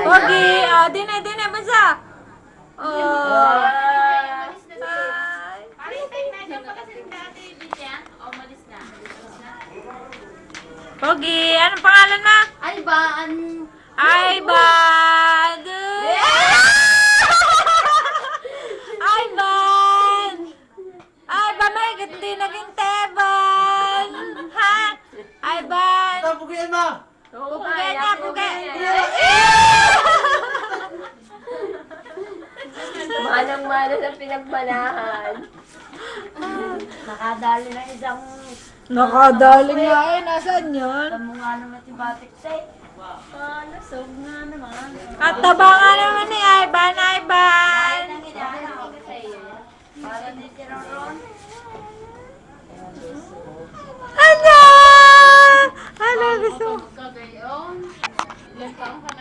Pogi! Oh, din eh, basa! Oh! Pogi! Anong pangalan mo? Ivan! Ivan! Ivan! Ivan, may hindi naging Teban! Ha? Ivan! Ito, pugian mo! Pugay na, pugay! Manang-mana sa pinagbanahan. Nakadali na isang... Nakadali nga eh, nasaan yun? Alam mo nga naman si Batik Say. Lusog nga naman. At taba nga naman ni Ivan, Ivan! Ang hinahanap ko sa iyo. Para di si Ron. Ano? Ano gusto mo? Kagayon.